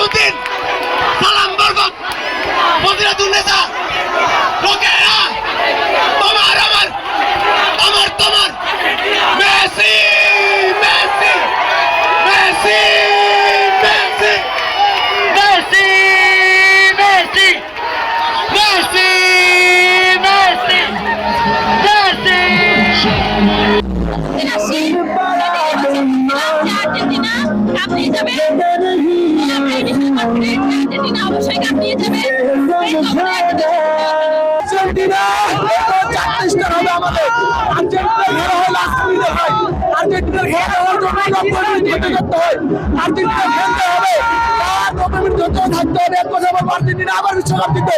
Putin, Salam Barkat, Fazilatunnesa, Rokeya, তোমার আমার, আমার তোমার, Messi, Messi, Messi, Messi, Messi, Messi, Messi, Messi, Messi. Argentina কাঁপিয়ে যাবে, আর্জেন্টিনা অবশ্যই কাঁপিয়ে যাবে। আর্জেন্টিনা চারটি স্টার হবে আমাদের। আর্জেন্টিনার খেলা হয় লাস্ট মিনিটে হয়। আর্জেন্টিনার খেলা হওয়ার জন্য 90 মিনিট ধৈর্য ধরতে হয়। আর্জেন্টিনা খেলতে হবে, 90 মিনিট ধৈর্য থাকতে হবে। এক কথা বলবো, আর্জেন্টিনা আবার বিশ্বকাপ জিতবে।